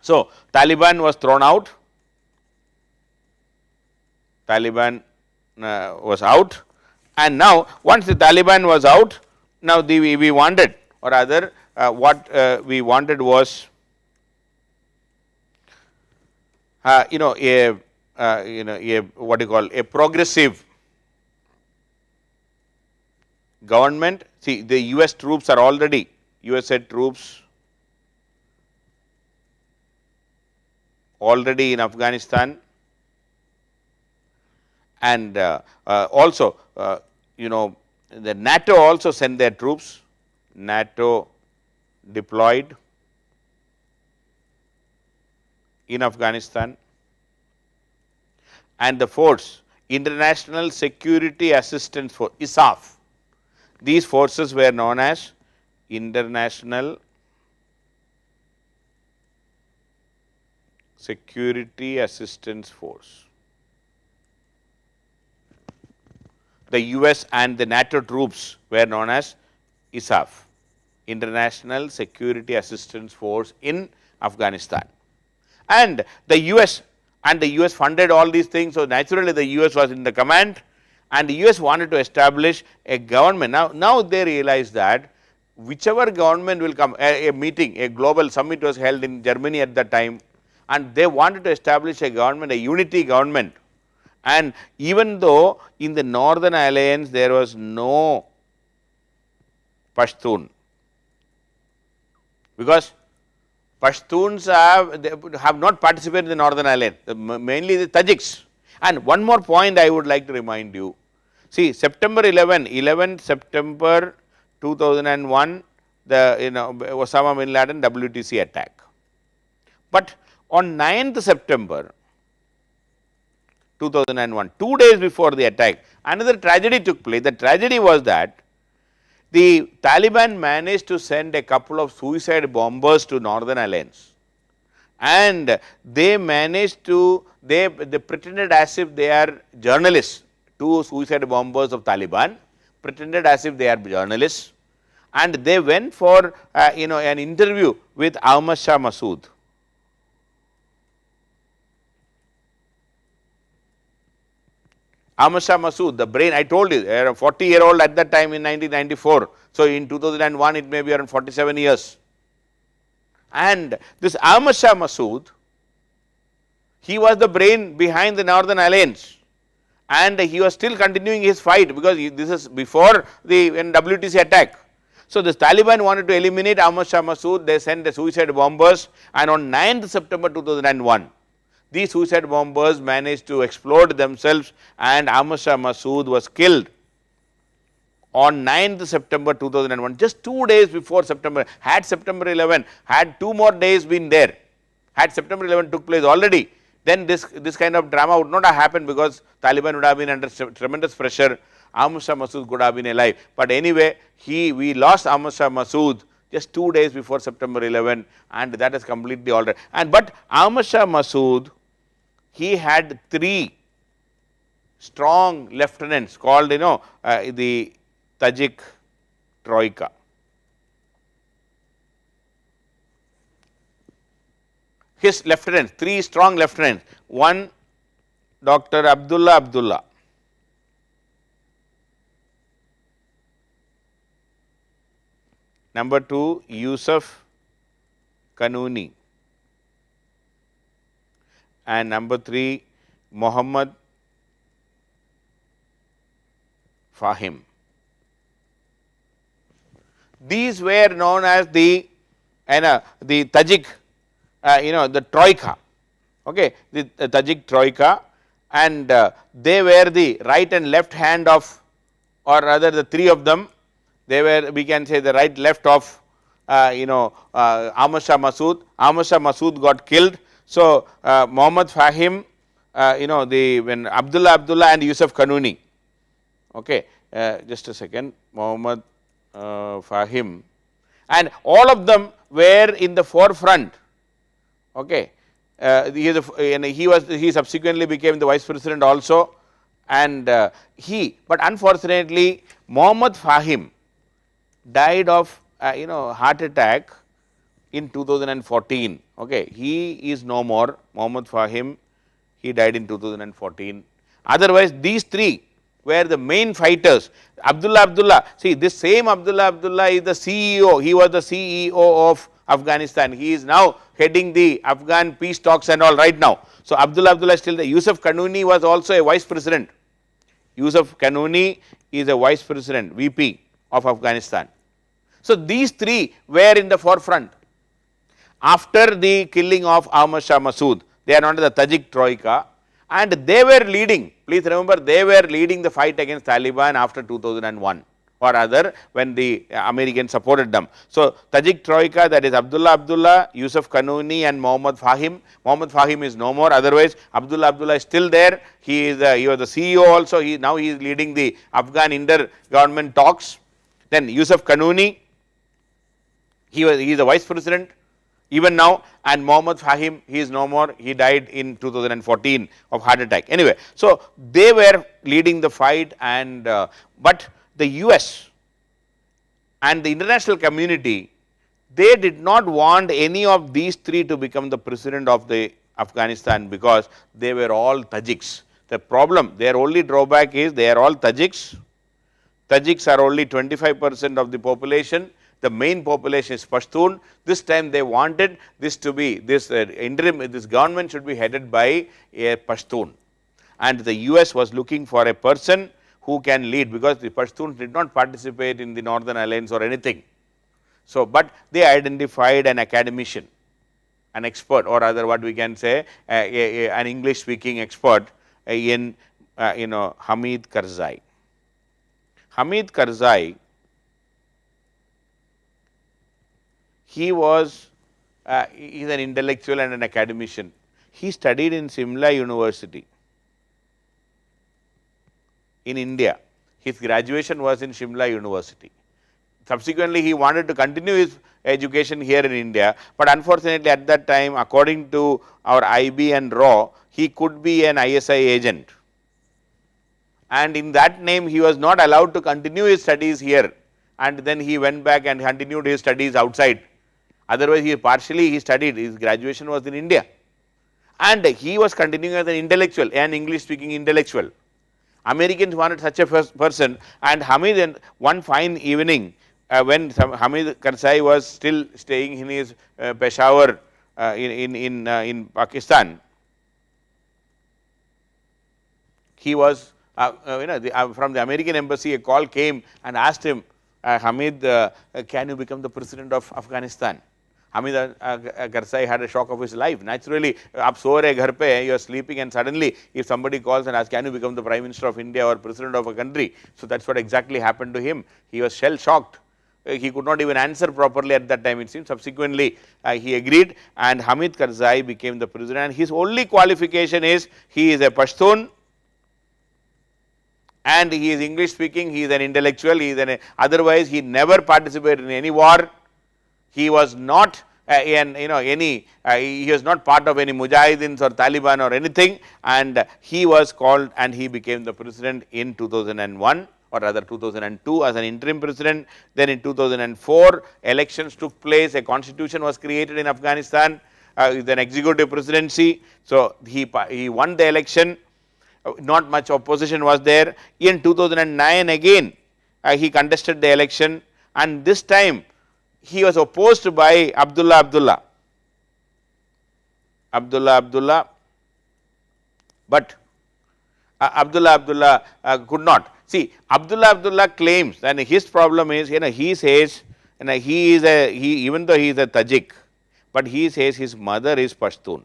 So, Taliban was thrown out, Taliban was out, and now once the Taliban was out, now we wanted, or rather what we wanted was a what you call a progressive government. See, the US troops are already, USA troops already in Afghanistan, and also the NATO also sent their troops, NATO deployed in Afghanistan, and the force, International Security Assistance Force, ISAF. These forces were known as International Security Assistance Force. The US and the NATO troops were known as ISAF, International Security Assistance Force in Afghanistan. And the US funded all these things. So, naturally the US was in the command, and the US wanted to establish a government. Now they realize that whichever government will come, a meeting, a global summit was held in Germany at that time, and they wanted to establish a government, a unity government. And even though in the Northern Alliance there was no Pashtun, because Pashtuns have not participated in the Northern Alliance, mainly the Tajiks. And one more point I would like to remind you. See, September 11th September 2001, the Osama bin Laden WTC attack. But on 9th September 2001, 2 days before the attack, another tragedy took place. The tragedy was that the Taliban managed to send a couple of suicide bombers to Northern Alliance, and they managed to, they pretended as if they are journalists. Two suicide bombers of Taliban pretended as if they are journalists, and they went for an interview with Ahmad Shah Massoud. Ahmad Shah Massoud, the brain, I told you, a 40-year-old at that time in 1994. So, in 2001 it may be around 47 years. And this Ahmad Shah Massoud, he was the brain behind the Northern Alliance, and he was still continuing his fight, because this is before the WTC attack. So, the Taliban wanted to eliminate Ahmad Shah Massoud, they sent the suicide bombers, and on 9th September 2001, these suicide bombers managed to explode themselves, and Ahmad Shah Massoud was killed on 9th September 2001, just 2 days before September. Had September 11, had 2 more days been there, had September 11 took place already, then this kind of drama would not have happened, because Taliban would have been under tremendous pressure. Ahmad Shah Massoud could have been alive. But anyway, we lost Ahmad Shah Massoud just 2 days before September 11, and that is completely altered. But Ahmad Shah Massoud, he had 3 strong lieutenants called the Tajik Troika. His lieutenants, 3 strong lieutenants, one Dr. Abdullah, number 2 Yusuf Kanuni, and number 3 Muhammad Fahim. These were known as the Tajik, the Troika, okay, the Tajik Troika, and they were the right and left hand of, or rather the 3 of them, they were, we can say, the right left of Ahmad Shah Massoud. Ahmad Shah Massoud got killed. So, Muhammad Fahim, when Abdullah and Yusuf Kanuni, okay, just a second, Muhammad Fahim, and all of them were in the forefront. Okay, he subsequently became the vice president also, and but unfortunately Muhammad Fahim died of heart attack in 2014. Okay, he is no more. Mohammad Fahim, he died in 2014. Otherwise, these three were the main fighters. Abdullah, see this same Abdullah is the CEO, he was the CEO of Afghanistan. He is now heading the Afghan peace talks and all right now. So, Abdullah is still there. Yusuf Kanuni was also a vice president. Yusuf Kanuni is a vice president, VP of Afghanistan. So, these three were in the forefront. After the killing of Ahmad Shah Massoud, they are under the Tajik Troika and they were leading, please remember, they were leading the fight against Taliban after 2001 or other when the Americans supported them. So, Tajik Troika, that is Abdullah, Yusuf Kanuni and Mohammad Fahim. Mohammad Fahim is no more, otherwise Abdullah is still there. He was the CEO also, now he is leading the Afghan inter-government talks. Then Yusuf Kanuni, he is the vice president even now, and Mohammad Fahim, he is no more, he died in 2014 of heart attack. Anyway, so they were leading the fight and but the US and the international community, they did not want any of these three to become the president of the Afghanistan because they were all Tajiks. The problem, their only drawback is they are all Tajiks. Tajiks are only 25% of the population. The main population is Pashtun. This time they wanted this to be, this government should be headed by a Pashtun. And the US was looking for a person who can lead because the Pashtuns did not participate in the Northern Alliance or anything. So, but they identified an academician, an expert or rather what we can say an English speaking expert in Hamid Karzai. Hamid Karzai, he was he is an intellectual and an academician. He studied in Simla University in India. His graduation was in Shimla University. Subsequently, he wanted to continue his education here in India, but unfortunately at that time, according to our IB and RAW, he could be an ISI agent. And in that name, he was not allowed to continue his studies here, and then he went back and continued his studies outside. Otherwise, he studied, his graduation was in India, and he was continuing as an intellectual, an English speaking intellectual. Americans wanted such a person, and Hamid, one fine evening, when Hamid Karzai was still staying in his Peshawar in Pakistan, he was from the American embassy, a call came and asked him, Hamid, can you become the president of Afghanistan? Hamid Karzai had a shock of his life. Naturally, aap so rahe ghar pe, you are sleeping, and suddenly if somebody calls and asks, can you become the Prime Minister of India or president of a country? So, that is what exactly happened to him. He was shell shocked. He could not even answer properly at that time, it seems. Subsequently, he agreed, and Hamid Karzai became the president, and his only qualification is he is a Pashtun and he is English speaking, he is an intellectual, otherwise he never participated in any war. He was not he was not part of any Mujahidins or Taliban or anything, and he was called and he became the president in 2001 or rather 2002 as an interim president. Then in 2004 elections took place, a constitution was created in Afghanistan with an executive presidency. So, he won the election, not much opposition was there. In 2009 again he contested the election, and this time he was opposed by Abdullah, but Abdullah could not. See, Abdullah claims, and his problem is, he says, even though he is a Tajik, but he says his mother is Pashtun.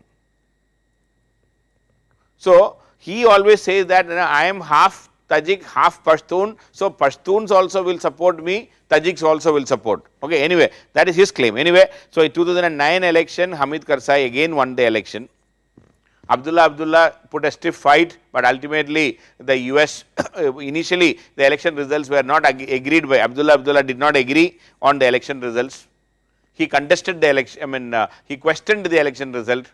So, he always says that I am half Tajik, half Pashtun. So, Pashtuns also will support me, Tajiks also will support. Okay, anyway, that is his claim. Anyway, so in 2009 election, Hamid Karzai again won the election. Abdullah put a stiff fight, but ultimately the US initially the election results were not agreed by Abdullah did not agree on the election results. He contested the election, he questioned the election result.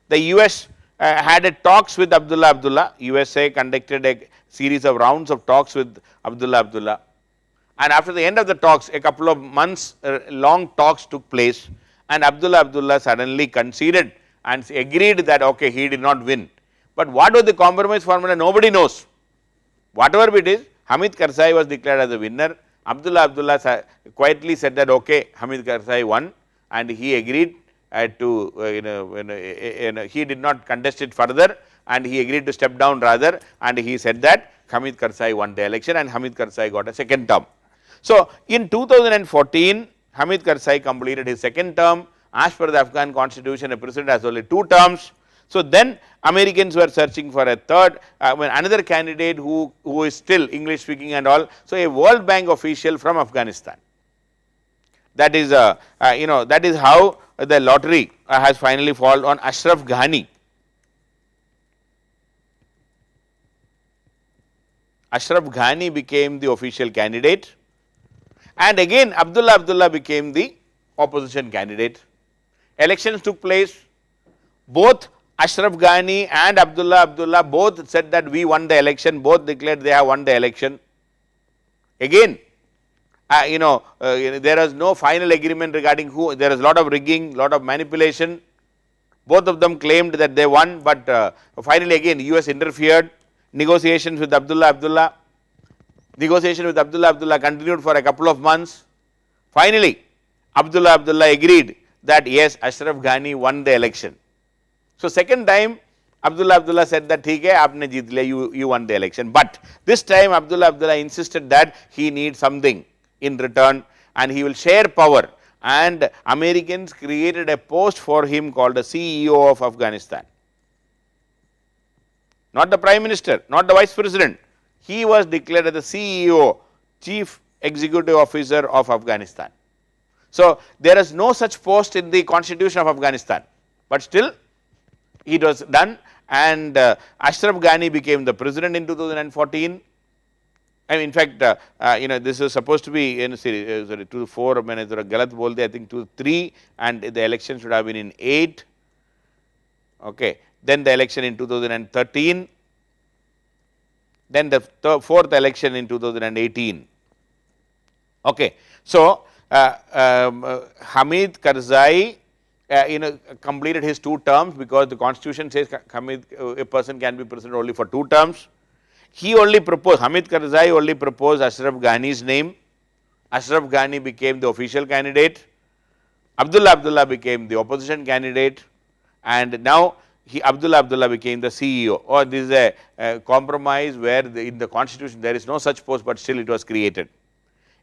The US had a talks with Abdullah, USA conducted a series of rounds of talks with Abdullah, and after the end of the talks, a couple of months long talks took place, and Abdullah suddenly conceded and agreed that okay, he did not win. But what was the compromise formula? Nobody knows. Whatever it is, Hamid Karzai was declared as the winner. Abdullah quietly said that okay, Hamid Karzai won, and he agreed to he did not contest it further, and he agreed to step down rather, and he said that Hamid Karzai won the election and Hamid Karzai got a second term. So, in 2014, Hamid Karzai completed his second term. As per the Afghan constitution, a president has only 2 terms. So, then Americans were searching for a third, another candidate who is still English speaking and all. So, a World Bank official from Afghanistan. That is that is how the lottery has finally fallen on Ashraf Ghani. Ashraf Ghani became the official candidate, and again Abdullah became the opposition candidate. Elections took place. Both Ashraf Ghani and Abdullah both said that we won the election, both declared they have won the election. Again, there is no final agreement regarding who, there is a lot of rigging, lot of manipulation. Both of them claimed that they won, but finally again US interfered. Negotiations with Abdullah continued for a couple of months. Finally, Abdullah agreed that yes, Ashraf Ghani won the election. So, second time Abdullah said that theek hai, aapne jeet liya, you won the election. But this time Abdullah insisted that he needs something in return and he will share power, and Americans created a post for him called the CEO of Afghanistan. Not the Prime Minister, not the Vice President. He was declared as the CEO, Chief Executive Officer of Afghanistan. So, there is no such post in the constitution of Afghanistan, but still it was done, and Ashraf Ghani became the president in 2014. And in fact, this is supposed to be in 2004, I think 2003, and the election should have been in 8. Okay. Then the election in 2013, then the fourth election in 2018. Okay. So, Hamid Karzai completed his 2 terms, because the constitution says a person can be president only for 2 terms. He only proposed, Hamid Karzai only proposed Ashraf Ghani's name. Ashraf Ghani became the official candidate. Abdullah became the opposition candidate, and now Abdullah became the CEO. Or this is a compromise where in the constitution there is no such post, but still it was created.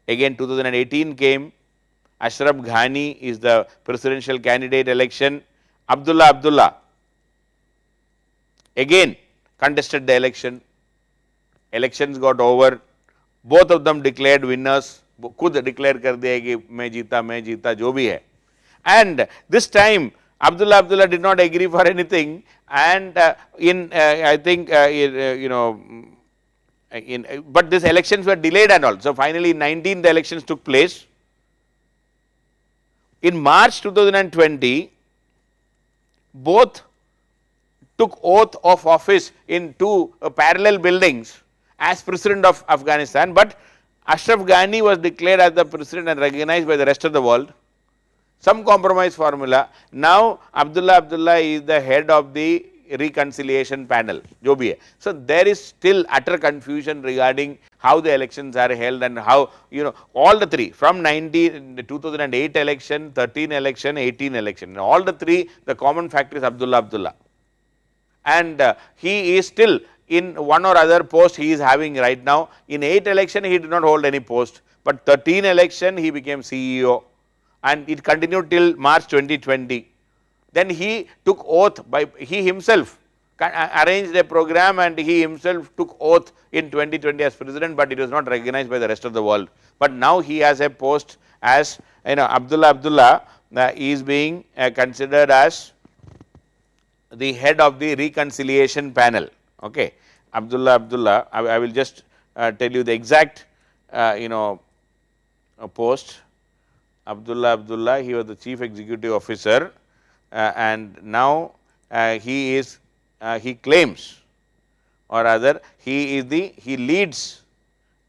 Again 2018 came, Ashraf Ghani is the presidential candidate election. Abdullah again contested the election. Elections got over. Both of them declared winners. खुद declare कर दिया कि मैं जीता जो भी है. And this time Abdullah did not agree for anything, and I think but these elections were delayed and all. So, finally in 19 the elections took place. In March 2020, both took oath of office in 2 parallel buildings as president of Afghanistan, but Ashraf Ghani was declared as the president and recognized by the rest of the world. Some compromise formula. Now, Abdullah is the head of the reconciliation panel, jo bhi hai. So, there is still utter confusion regarding how the elections are held and how, all the 3 from 2008 election, 13 election, 18 election, all the 3, the common factor is Abdullah. And he is still in one or other post he is having right now. In 8 election he did not hold any post, but 13 election he became CEO, and it continued till March 2020. Then he took oath he himself arranged a program, and he himself took oath in 2020 as president, but it was not recognized by the rest of the world. But now he has a post as Abdullah is being considered as the head of the reconciliation panel. Okay. Abdullah, I will just tell you the exact post. Abdullah, he was the chief executive officer, and now he claims, or rather he leads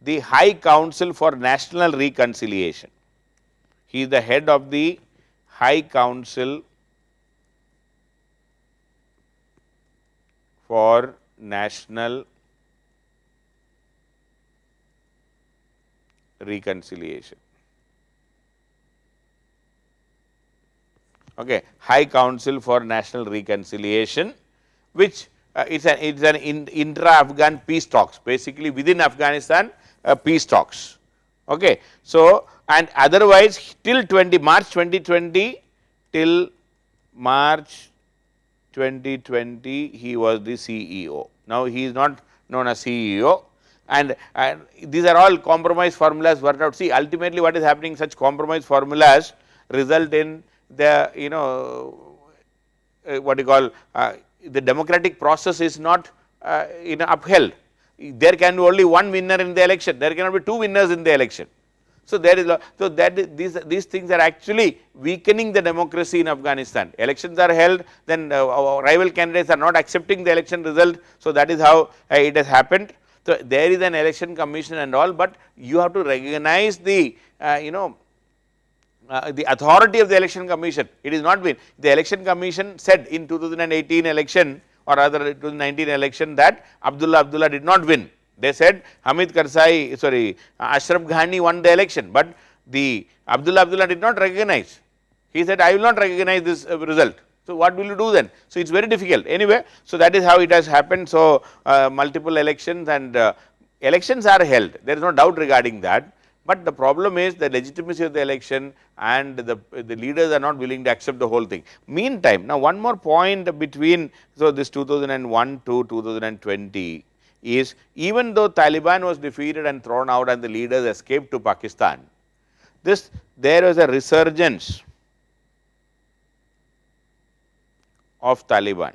the High Council for National Reconciliation. He is the head of the High Council for National Reconciliation. Okay, High Council for National Reconciliation, which it's an intra-Afghan peace talks, basically within Afghanistan peace talks. Okay, so and otherwise till March 2020 till March 2020 he was the CEO. Now he is not known as CEO, and these are all compromise formulas worked out. See, ultimately what is happening, such compromise formulas result in the what you call the democratic process is not upheld. There can be only one winner in the election, there cannot be two winners in the election. So there is so that these things are actually weakening the democracy in Afghanistan. Elections are held, then rival candidates are not accepting the election result. So that is how it has happened. So there is an election commission and all, but you have to recognize the the authority of the election commission. It is not been, the election commission said in 2018 election or rather 2019 election that Abdullah did not win. They said Hamid Karzai, sorry, Ashraf Ghani won the election, but the Abdullah did not recognize. He said, I will not recognize this result. So what will you do then? So it's very difficult. Anyway, so that is how it has happened. So multiple elections and elections are held. There is no doubt regarding that. But the problem is the legitimacy of the election and the leaders are not willing to accept the whole thing. Meantime, now one more point between, so this 2001 to 2020 is, even though Taliban was defeated and thrown out and the leaders escaped to Pakistan, there was a resurgence of Taliban.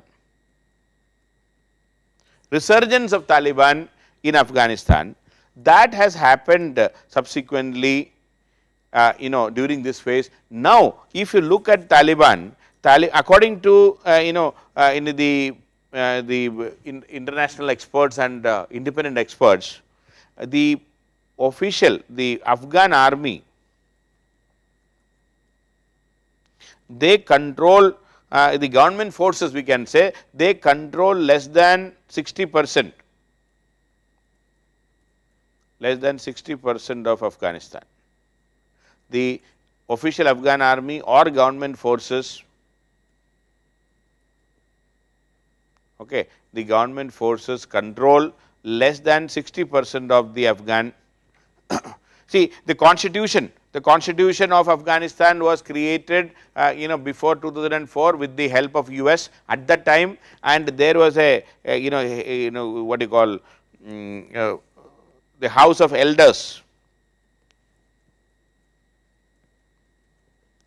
Resurgence of Taliban in Afghanistan, that has happened subsequently during this phase. Now, if you look at Taliban, according to in the international experts and independent experts, the Afghan army, they control the government forces, we can say, they control less than 60%. Less than 60% of Afghanistan. The official Afghan army or government forces, okay, the government forces control less than 60% of the Afghan. See, the constitution of Afghanistan was created before 2004 with the help of US at that time, and there was a what you call the House of Elders,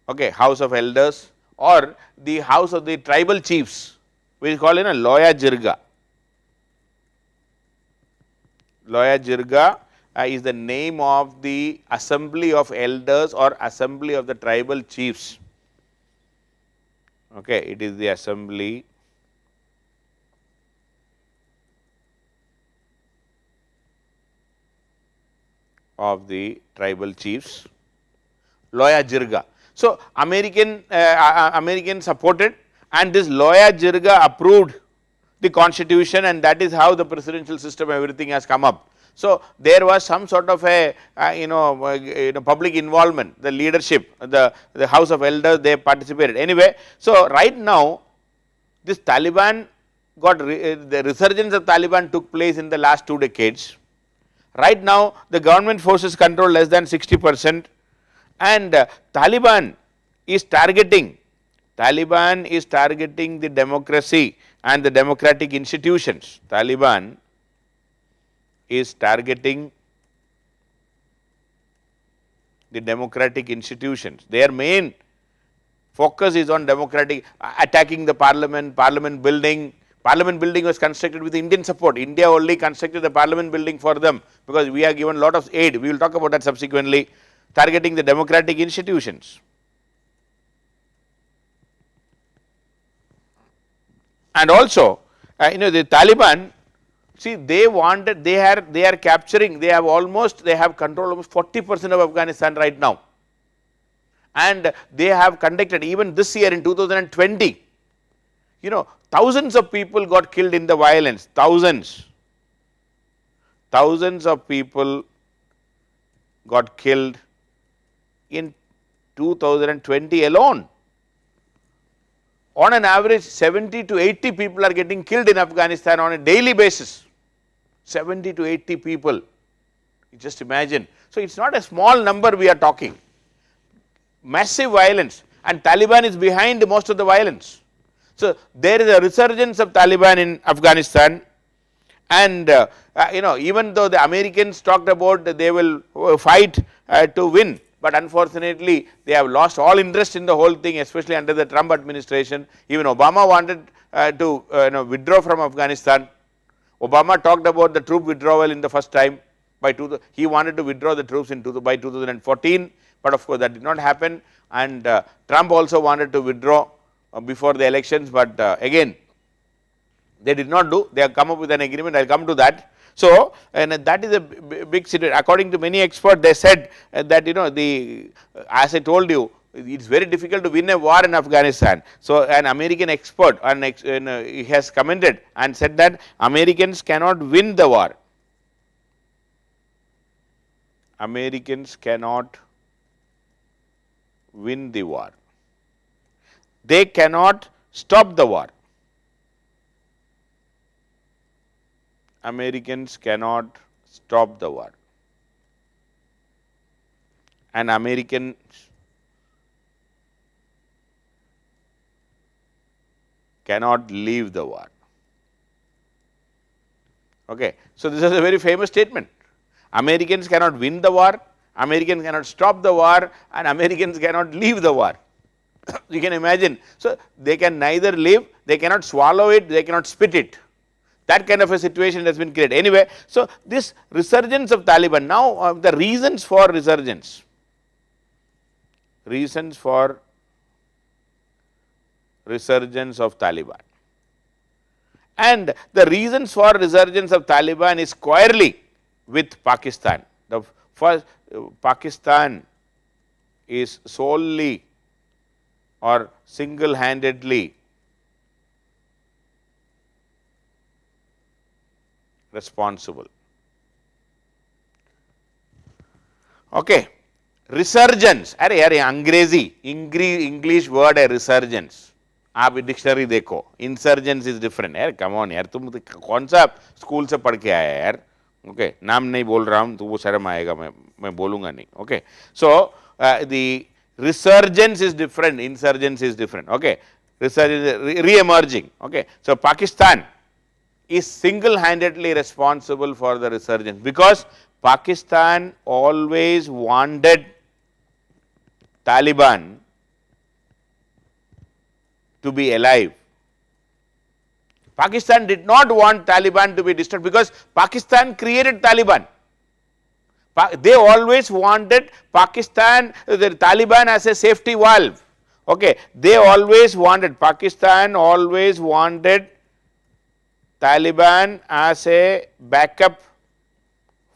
okay, House of Elders, or the House of the Tribal Chiefs, which is called Loya Jirga. Loya Jirga is the name of the Assembly of Elders or Assembly of the Tribal Chiefs. Okay, it is the Assembly of the Tribal Chiefs, Loya Jirga. So American supported, and this Loya Jirga approved the constitution, and that is how the presidential system, everything has come up. So there was some sort of a public involvement, the leadership, the House of Elders, they participated. Anyway, so right now this Taliban the resurgence of Taliban took place in the last 2 decades. Right now the government forces control less than 60%, and Taliban is targeting the democracy and the democratic institutions. Taliban is targeting the democratic institutions. Their main focus is on attacking the parliament building. Parliament building was constructed with Indian support. India only constructed the parliament building for them, because we are given a lot of aid. We will talk about that subsequently. Targeting the democratic institutions. And also, the Taliban, see, they are capturing, they have control almost 40% of Afghanistan right now. and they have conducted even this year in 2020, you know, thousands of people got killed in the violence, thousands of people got killed in 2020 alone. On an average 70 to 80 people are getting killed in Afghanistan on a daily basis, 70 to 80 people, you just imagine. So, it is not a small number we are talking, massive violence, and Taliban is behind most of the violence. So, there is a resurgence of Taliban in Afghanistan, and you know, even though the Americans talked about that they will fight to win, but unfortunately they have lost all interest in the whole thing, especially under the Trump administration. Even Obama wanted to withdraw from Afghanistan. Obama talked about the troop withdrawal in the first time, he wanted to withdraw the troops by 2014, but of course that did not happen, and Trump also wanted to withdraw before the elections, but again they did not do. They have come up with an agreement, I will come to that. So, and that is a big situation. According to many experts, they said that, you know, as I told you, it is very difficult to win a war in Afghanistan. So, an American expert he has commented and said that Americans cannot win the war. Americans cannot win the war. They cannot stop the war. Americans cannot stop the war, and Americans cannot leave the war. Okay. So, this is a very famous statement. Americans cannot win the war, Americans cannot stop the war, and Americans cannot leave the war. You can imagine. So, they can neither live, they cannot swallow it, they cannot spit it. That kind of a situation has been created. Anyway, so this resurgence of Taliban, now the reasons for resurgence, of Taliban, and the reasons for resurgence of Taliban is squarely with Pakistan. The first, Pakistan is solely or single-handedly responsible. Okay. Resurgence, अरे अंग्रेजी English word है resurgence, आप dictionary देखो, insurgence is different. यार come on यार, तुम कौन सा स्कूल से पढ़ के आया यार. ओके, नाम नहीं बोल रहा हूँ तो वो शर्म आएगा, मैं बोलूँगा नहीं. Okay, so the resurgence is different, insurgence is different. Okay, resurgence, re-emerging. Okay, so Pakistan is single-handedly responsible for the resurgence, because Pakistan always wanted Taliban to be alive. Pakistan did not want Taliban to be destroyed, because Pakistan created Taliban. They always wanted Pakistan, the Taliban as a safety valve. Okay, they always wanted, Pakistan always wanted Taliban as a backup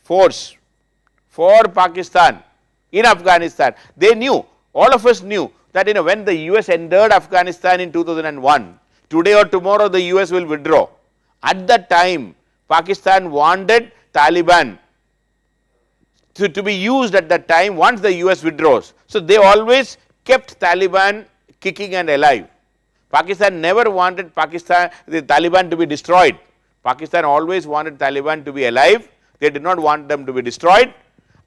force for Pakistan in Afghanistan. They knew, all of us knew that, you know, when the US entered Afghanistan in 2001, today or tomorrow the US will withdraw. At that time, Pakistan wanted Taliban to be used at that time once the US withdraws. So, they always kept Taliban kicking and alive. Pakistan never wanted the Taliban to be destroyed. Pakistan always wanted Taliban to be alive. They did not want them to be destroyed,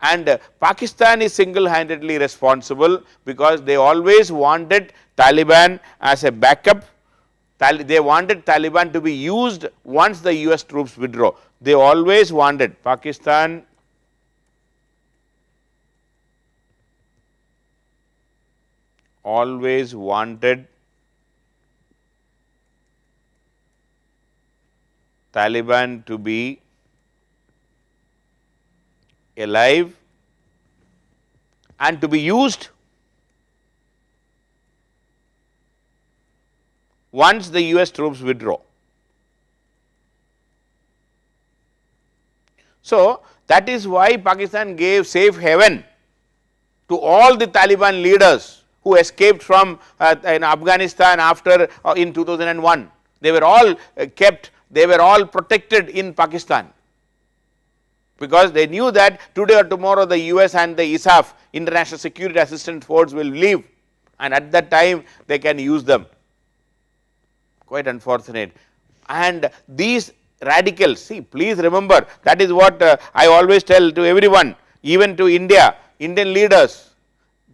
and Pakistan is single-handedly responsible, because they always wanted Taliban as a backup. They wanted Taliban to be used once the US troops withdraw. They always wanted, Pakistan always wanted Taliban to be alive and to be used once the US troops withdraw. So, that is why Pakistan gave safe haven to all the Taliban leaders who escaped from in Afghanistan after in 2001. They were all kept, they were all protected in Pakistan, because they knew that today or tomorrow the US and the ISAF, International Security Assistance Force, will leave, and at that time they can use them. Quite unfortunate. And these radicals, see, please remember, that is what I always tell to everyone, even to India, Indian leaders,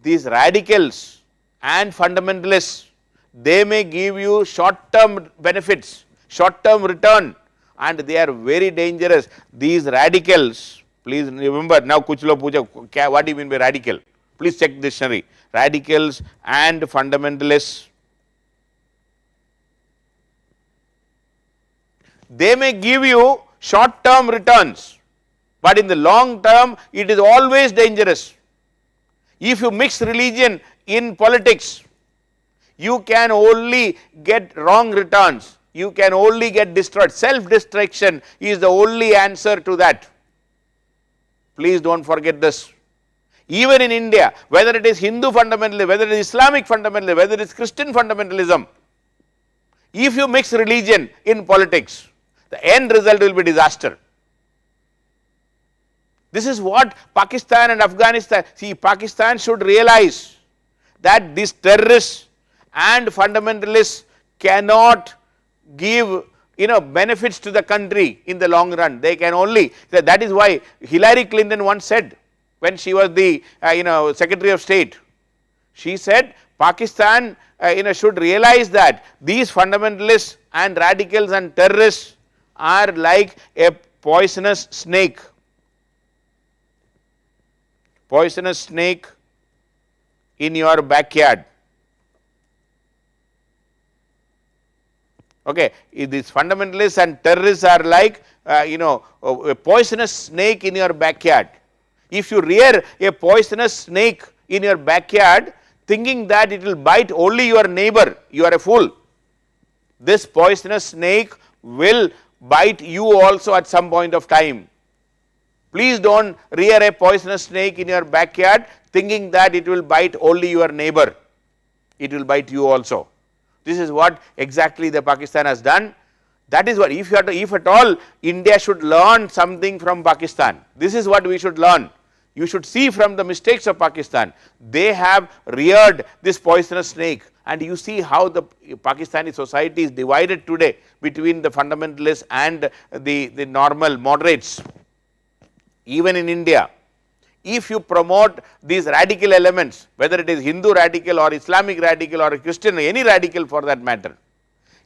these radicals and fundamentalists, they may give you short term benefits, short term return, and they are very dangerous. These radicals, please remember, now kuchlo pucha, what do you mean by radical? Please check dictionary. Radicals and fundamentalists, they may give you short term returns, but in the long term it is always dangerous. If you mix religion in politics, you can only get wrong returns, you can only get destroyed. Self destruction is the only answer to that. Please do not forget this. Even in India, whether it is Hindu fundamentalism, whether it is Islamic fundamentalism, whether it is Christian fundamentalism, if you mix religion in politics, the end result will be disaster. This is what Pakistan and Afghanistan, see, Pakistan should realize that these terrorists and fundamentalists cannot give benefits to the country in the long run. They can only, that is why Hillary Clinton once said, when she was the Secretary of State, she said Pakistan should realize that these fundamentalists and radicals and terrorists are like a poisonous snake. Poisonous snake in your backyard. Okay, these fundamentalists and terrorists are like a poisonous snake in your backyard. If you rear a poisonous snake in your backyard thinking that it will bite only your neighbor, you are a fool. This poisonous snake will bite you also at some point of time. Please do not rear a poisonous snake in your backyard thinking that it will bite only your neighbor, it will bite you also. This is what exactly the Pakistan has done. That is what, if at all India should learn something from Pakistan, this is what we should learn. You should see from the mistakes of Pakistan. They have reared this poisonous snake, and you see how the Pakistani society is divided today between the fundamentalists and the normal moderates. Even in India, if you promote these radical elements, whether it is Hindu radical or Islamic radical or Christian, any radical for that matter,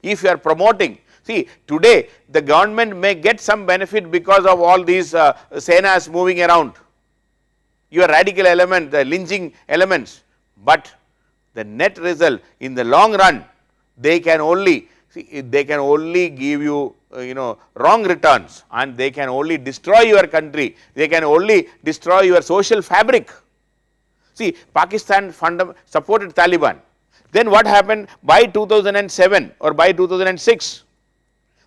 if you are promoting, see, today the government may get some benefit because of all these senas moving around, your radical element, the lynching elements, but the net result in the long run, they can only give you wrong returns, and they can only destroy your country, they can only destroy your social fabric. See, Pakistan supported Taliban, then what happened by 2007 or by 2006?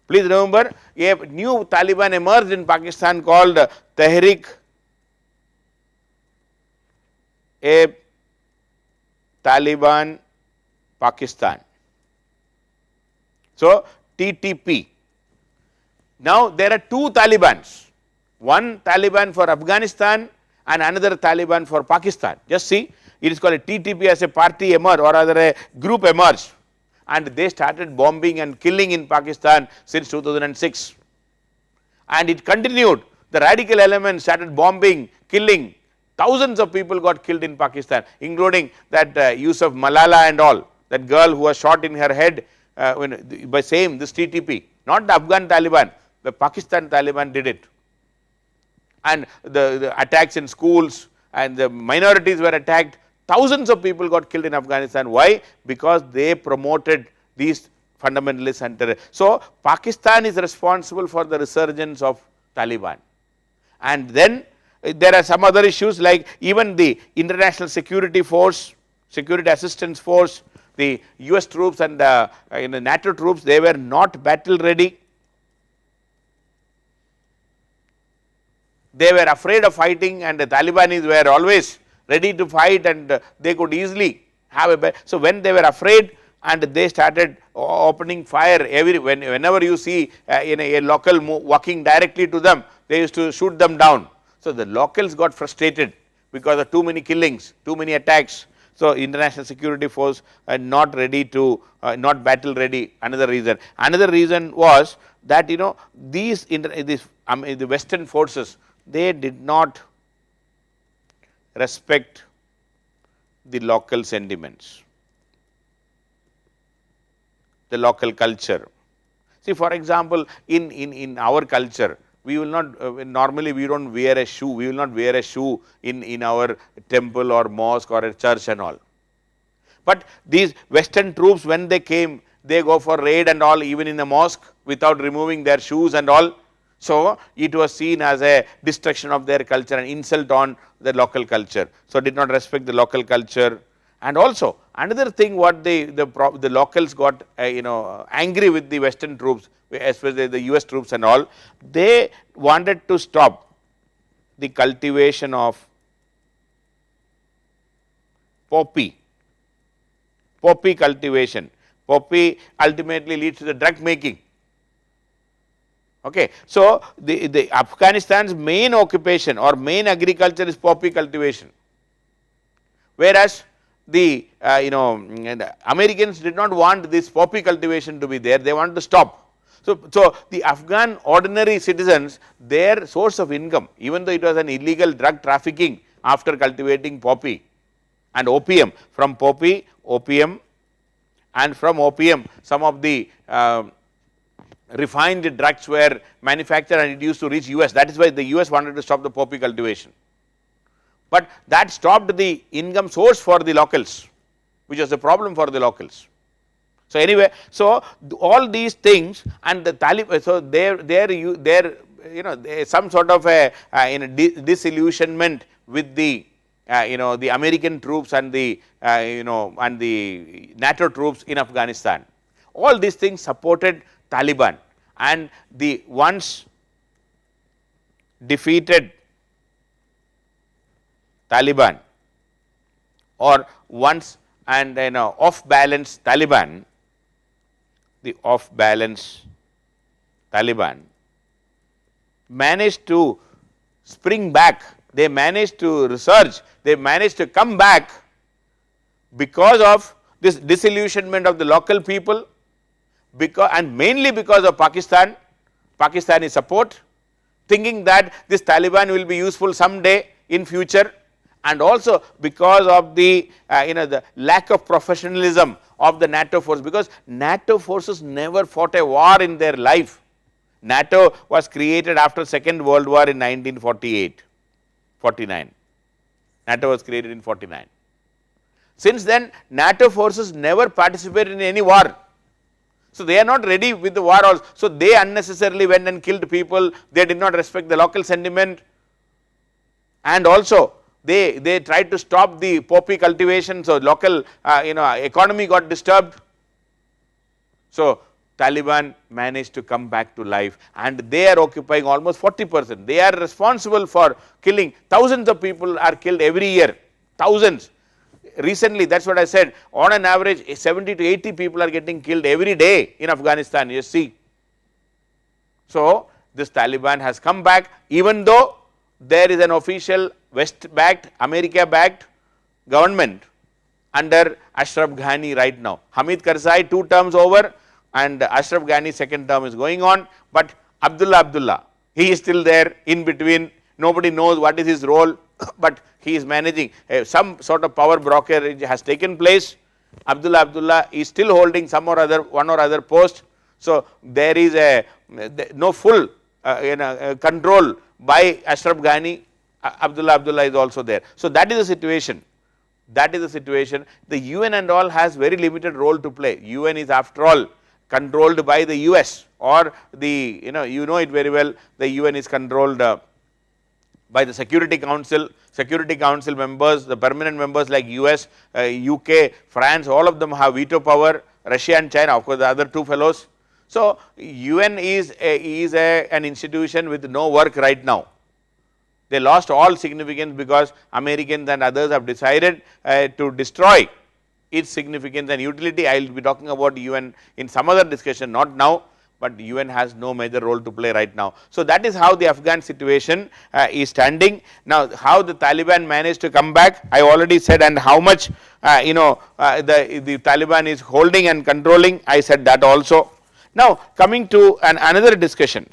Please remember, a new Taliban emerged in Pakistan called Tehrik-e-Taliban Pakistan. So, TTP. Now, there are two Talibans, one Taliban for Afghanistan and another Taliban for Pakistan. Just see, it is called a TTP as a party emerged, or rather a group emerged, and they started bombing and killing in Pakistan since 2006. And it continued, the radical elements started bombing, killing, thousands of people got killed in Pakistan, including that Yusuf Malala and all, that girl who was shot in her head by this TTP, not the Afghan Taliban, the Pakistan Taliban did it. And the attacks in schools and the minorities were attacked, thousands of people got killed in Afghanistan. Why? Because they promoted these fundamentalists and terrorists. So, Pakistan is responsible for the resurgence of Taliban. And then there are some other issues, like even the International Security Force, Security Assistance Force, the US troops and NATO troops, they were not battle ready. They were afraid of fighting, and the Talibanis were always ready to fight, and they could easily have a so when they were afraid and they started opening fire whenever you see in a local walking directly to them, they used to shoot them down. So, the locals got frustrated because of too many killings, too many attacks. So, international security force not ready to not battle ready, another reason. Another reason was that these the western forces, they did not respect the local sentiments, the local culture. See, for example, in our culture, we will not normally we do not wear a shoe, we will not wear a shoe in our temple or mosque or a church and all. But these western troops, when they came, they go for raid and all, even in the mosque without removing their shoes and all. So, it was seen as a destruction of their culture and insult on the local culture. So, did not respect the local culture. And also another thing, what the locals got angry with the western troops, especially the US troops and all, they wanted to stop the cultivation of poppy cultivation. Poppy ultimately leads to the drug making. Okay. So, the Afghanistan's main occupation or main agriculture is poppy cultivation, whereas the Americans did not want this poppy cultivation to be there, they want to stop. So, the Afghan ordinary citizens, their source of income, even though it was an illegal drug trafficking after cultivating poppy and opium, from poppy, opium, and from opium some of the refined drugs were manufactured and it used to reach US. That is why the US wanted to stop the poppy cultivation, but that stopped the income source for the locals, which was a problem for the locals. So, anyway, so all these things and the Taliban, so there some sort of a disillusionment with the the American troops and the and the NATO troops in Afghanistan. All these things supported Taliban, and the once defeated Taliban or once and off balance Taliban, the off balance Taliban managed to spring back, they managed to resurge, they managed to come back because of this disillusionment of the local people, because and mainly because of Pakistani support, thinking that this Taliban will be useful someday in future, and also because of the the lack of professionalism of the NATO force, because NATO forces never fought a war in their life. NATO was created after Second World War in 1948-49. NATO was created in 49. Since then, NATO forces never participated in any war. So, they are not ready with the war also. So, they unnecessarily went and killed people, they did not respect the local sentiment, and also they tried to stop the poppy cultivation. So, local economy got disturbed. So, Taliban managed to come back to life, and they are occupying almost 40%. They are responsible for killing thousands of people are killed every year, thousands. Recently, that is what I said, on an average 70 to 80 people are getting killed every day in Afghanistan, you see. So, this Taliban has come back, even though there is an official West backed, America backed government under Ashraf Ghani right now. Hamid Karzai 2 terms over, and Ashraf Ghani's second term is going on, but Abdullah, he is still there in between, nobody knows what is his role, but he is managing. Some sort of power brokerage has taken place. Abdullah is still holding some or other, one or other post. So, there is no full control by Ashraf Ghani. Abdullah is also there. So, that is the situation. That is the situation. The UN and all has very limited role to play. UN is after all controlled by the US, or the you know it very well, the UN is controlled by the Security Council members, the permanent members like US, UK, France, all of them have veto power, Russia and China, of course, the other 2 fellows. So, UN is an institution with no work right now. They lost all significance because Americans and others have decided to destroy its significance and utility. I will be talking about UN in some other discussion, not now, but UN has no major role to play right now. So, that is how the Afghan situation is standing. Now, how the Taliban managed to come back, I already said, and how much the Taliban is holding and controlling, I said that also. Now, coming to another discussion.